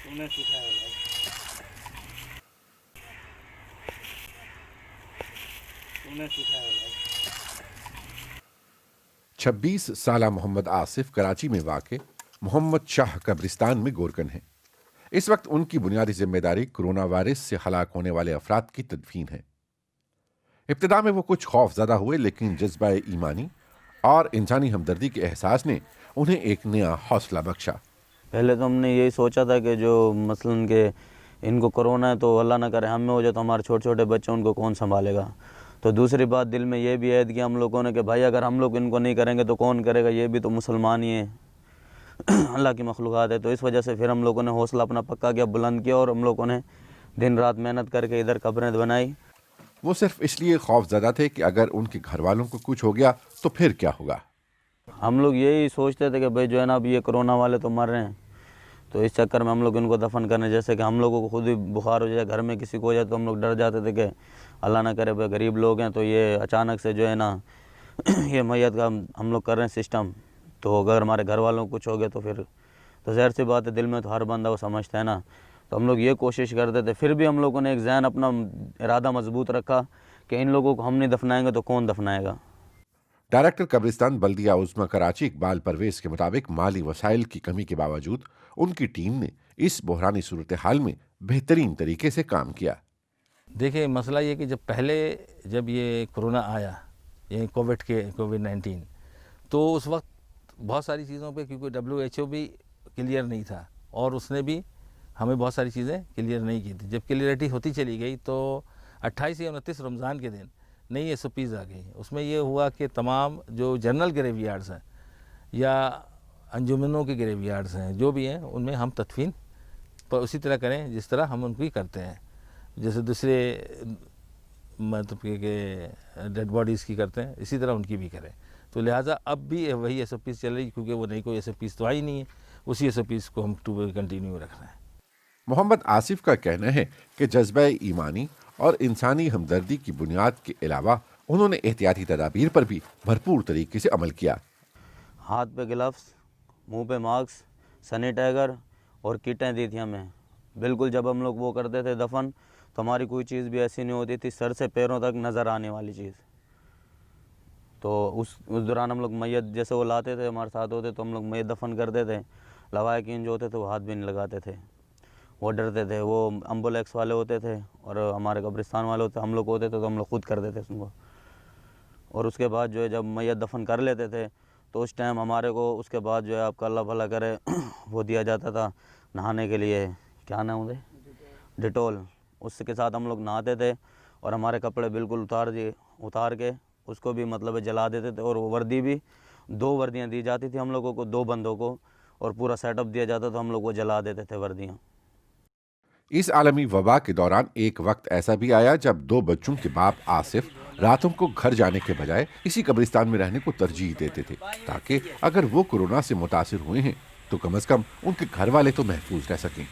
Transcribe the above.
उन्हें सिखाया भाई, उन्हें सिखाया भाई। 26 साला मोहम्मद आसिफ कराची में वाक़ मोहम्मद शाह कब्रिस्तान में गोरकन हैं। इस वक्त उनकी बुनियादी जिम्मेदारी कोरोना वायरस से हलाक होने वाले अफराद की तदफीन है। इब्तिदा में वो कुछ खौफजदा हुए, लेकिन जज्बा ईमानी और इंसानी हमदर्दी के एहसास ने उन्हें एक नया हौसला बख्शा। पहले तो हमने यही सोचा था कि जो मसलन के इनको कोरोना है तो अल्लाह ना करे हम में हो जाए तो हमारे छोटे छोटे बच्चे उनको कौन संभालेगा। तो दूसरी बात दिल में ये भी ऐद किया हम लोगों ने कि भाई अगर हम लोग इनको नहीं करेंगे तो कौन करेगा, ये भी तो मुसलमान ही है, अल्लाह की मखलूक़ात है। तो इस वजह से फिर हम लोगों ने हौसला अपना पक्का किया, बुलंद किया और हम लोगों ने दिन रात मेहनत करके इधर कब्रें बनाई। वो सिर्फ इसलिए खौफजदा थे कि अगर उनके घर वालों को कुछ हो गया तो फिर क्या होगा। हम लोग यही सोचते थे कि भाई जो है ना अब ये कोरोना वाले तो मर रहे हैं, तो इस चक्कर में हम लोग इनको दफन करने, जैसे कि हम लोगों को खुद ही बुखार हो जाए, घर में किसी को हो जाए तो हम लोग डर जाते थे कि अल्लाह ना करे भाई गरीब लोग हैं तो ये अचानक से जो है ना ये मैयत का हम लोग कर रहे हैं सिस्टम, तो अगर हमारे घर वालों को कुछ हो गया तो फिर तो ज़ाहिर सी बात है दिल में तो हर बंदा वो समझता है ना। तो हम लोग ये कोशिश करते थे, फिर भी हम लोगों ने एक ज़हन अपना इरादा मजबूत रखा कि इन लोगों को हम नहीं दफनाएंगे तो कौन दफनाएगा। डायरेक्टर कब्रिस्तान बल्दिया उज़्मा कराची इकबाल परवेज़ के मुताबिक माली वसाइल की कमी के बावजूद उनकी टीम ने इस बहरानी सूरत हाल में बेहतरीन तरीके से काम किया। देखिए मसला ये कि जब ये कोरोना आया, ये कोविड-19, तो उस वक्त बहुत सारी चीज़ों पे क्योंकि WHO भी क्लियर नहीं था और उसने भी हमें बहुत सारी चीज़ें क्लियर नहीं की थी। जब क्लियरिटी होती चली गई तो 28 या 29 रमज़ान के दिन नई SOPs आ गई। उसमें ये हुआ कि तमाम जो जनरल ग्रेवयार्ड्स हैं या अंजुमनों के ग्रेवयार्ड्स हैं जो भी हैं उनमें हम तदफीन पर उसी तरह करें जिस तरह हम उनकी करते हैं, जैसे दूसरे मतलब कि डेड बॉडीज़ की करते हैं इसी तरह उनकी भी करें। तो लिहाजा अब भी वही SOPs चल रही, क्योंकि वो नई कोई SOPs तो आई नहीं है, उसी SOPs को हम कंटिन्यू रख रहे हैं। मोहम्मद आसिफ का कहना है कि जज्बा ईमानी और इंसानी हमदर्दी की बुनियाद के अलावा उन्होंने एहतियाती तदाबीर पर भी भरपूर तरीके से अमल किया। हाथ पे ग्लव्स, मुंह पे मास्क, सैनिटाइज़र और किटें दी थी हमें। बिल्कुल जब हम लोग वो करते थे दफन तो हमारी कोई चीज़ भी ऐसी नहीं होती थी सर से पैरों तक नज़र आने वाली चीज़। तो उस दौरान हम लोग मैयत जैसे वो लाते थे हमारे साथ होते तो हम लोग मैयत दफन करते थे, लवाकिन जो होते थे वो हाथ भी नहीं लगाते थे, वो डरते थे। वो एम्बुलेंस वाले होते थे और हमारे कब्रिस्तान वाले होते, हम लोग होते थे तो हम लोग खुद कर देते थे उनको। और उसके बाद जो है जब मैयत दफन कर लेते थे तो उस टाइम हमारे को उसके बाद जो है आपका अल्लाह भला करे वो दिया जाता था नहाने के लिए, क्या नाम है, डिटोल। उसके साथ हम लोग नहाते थे और हमारे कपड़े बिल्कुल उतार के उसको भी मतलब जला देते थे। और वो वर्दी भी 2 वर्दियाँ दी जाती थी हम लोगों को, 2 बंदों को, और पूरा सेटअप दिया जाता था, हम लोग वो जला देते थे वर्दियाँ। इस आलमी वबा के दौरान एक वक्त ऐसा भी आया जब 2 बच्चों के बाप आसिफ रातों को घर जाने के बजाय इसी कब्रिस्तान में रहने को तरजीह देते थे, ताकि अगर वो कोरोना से मुतासिर हुए हैं तो कम से कम उनके घर वाले तो महफूज रह सकें।